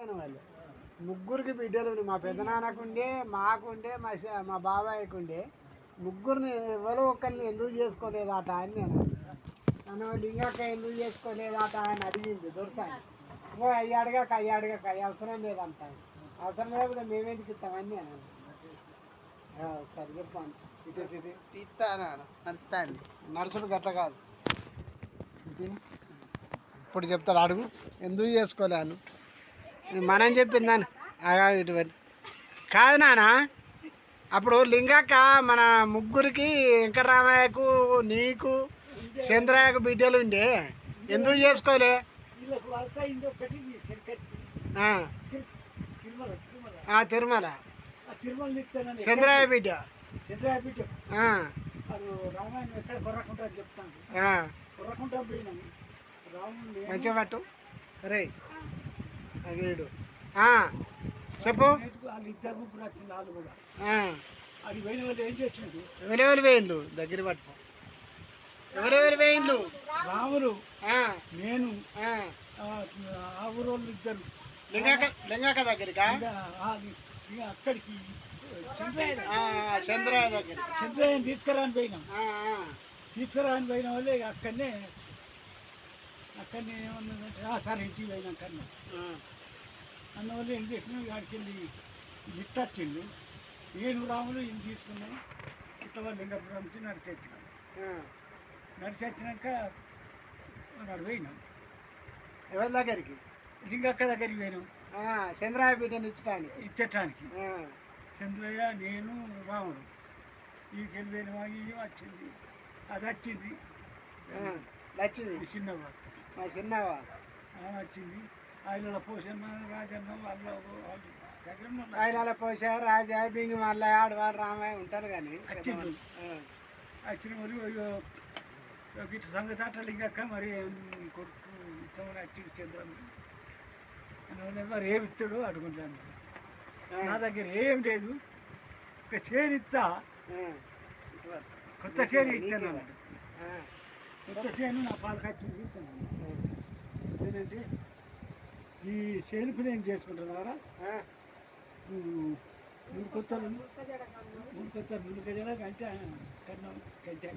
పోయిన వాళ్ళు ముగ్గురికి బిడ్డలు మా పెద్దనాన్నకుండే మాకుండే మా బాబాయ్కి ఉండే ముగ్గురిని ఎవరో ఒకరిని ఎందుకు చేసుకోలేదట అని నేను నన్ను లింగక్క ఎందుకు చేసుకోలేదట అని అడిగింది దొరుకుతాను అయ్యాడుగాక అవసరం లేదంట అవసరం లేకపోతే మేమేందుకు ఇస్తామని నేను ఒకసారి చెప్పాను ఇటు తీస్తాను నడుస్తాను నడుచుడు గట్ల కాదు ఇప్పుడు చెప్తాడు అడుగు ఎందుకు చేసుకోలేను మనం చెప్పిందని ఇటువంటి కాదు నాన్న అప్పుడు లింగక్క మన ముగ్గురికి వెంకటరామయ్యకు నీకు చంద్రయ్యకు బిడ్డలు ఉండే ఎందుకు చేసుకోలే తిరుమల చంద్రయ్య బిడ్డ మంచిగా పట్టు రే వీడు చెప్పు ఎవరెవరు వేయండు దగ్గర పట్టు ఎవరెవరు వేయండు రాములు నేను ఆ ఊరోళ్ళు ఇద్దరు లింగాక దగ్గరికి అక్కడికి చంద్రయ్య దగ్గర చంద్రయ్యని తీసుకురాని పోయినాం పోయిన వాళ్ళే అక్కడనే ఏమన్నదంటే సార్ ఇంటికి పోయినాం కన్నా అందువల్ల ఏం చేసినాం వాడికి వెళ్ళి లిఫ్ట్ వచ్చిండు నేను రాములు ఇన్ని తీసుకున్నాం ఇట్లా లింగపురం నుంచి నడిచొచ్చినాక నాడు పోయినాం ఎవరి దగ్గరికి లింగక్క దగ్గరికి పోయినాం చంద్రయ్య బిడ్డను ఇచ్చటానికి చంద్రయ్య నేను రాముడు ఈకెళ్ళి పోయిన వచ్చింది అది వచ్చింది చిన్నవా వచ్చింది ఆయన పోషణ రాజన్న వాళ్ళు ఆయన పోష రాజా బింగి మళ్ళీ ఆడవారు రామయ్య ఉంటారు కానీ వచ్చింది వచ్చిన మరి ఇటు సంగతి అట్లా లింగక్క మరి కొడుకు ఇస్తామని వచ్చింది చంద్రమ్మ అందువల్ల మరి ఏమి ఇస్తాడు అడుగుంటాను నా దగ్గర ఏం లేదు ఒక చేను ఇస్తా కొత్త చేను ఇస్తాను అన్నాడు కొత్త చేను నా పాలకు వచ్చింది ఇస్తాను ఏంటంటే ఈ చేనుకు నేను చేసుకుంటున్నారా మూడు కొత్త ముందు గజల కంటే కన్నా కంటే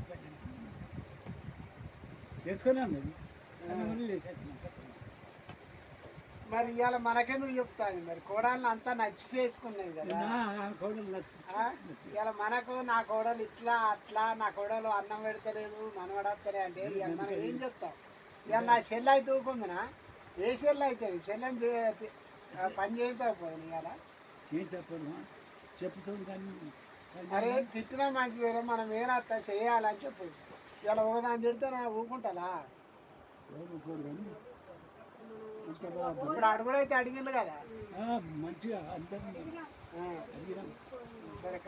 చేసుకున్నాను అది వేసేస్తున్నాను మరి ఇవాళ మనకెందుకు చెప్తాను మరి కోడళ్ళు అంతా నచ్చి చేసుకున్నాయి కదా కోడలు నచ్చి ఇవాళ మనకు నా కోడలు ఇట్లా అట్లా నా కోడలు అన్నం పెడతలేదు మనవడతలే అంటే ఇవాళ మనం ఏం చెప్తాం ఇవాళ నా చెల్లి అయితే ఊకుందినా ఏ చెల్లి అవుతుంది చెల్లిని పని చేయించకపోయాను ఇవాళ చేయించకపోవడం చెప్తుంది కానీ అరే తిట్టినా మంచిది మనం ఏనత్తా చేయాలని చెప్పు ఇలా ఒకదాన్ని తిడితే నా ఊకుంటాలా ఇప్పుడు అడుగుడైతే అడిగింది కదా మంచిగా అందరూ సరే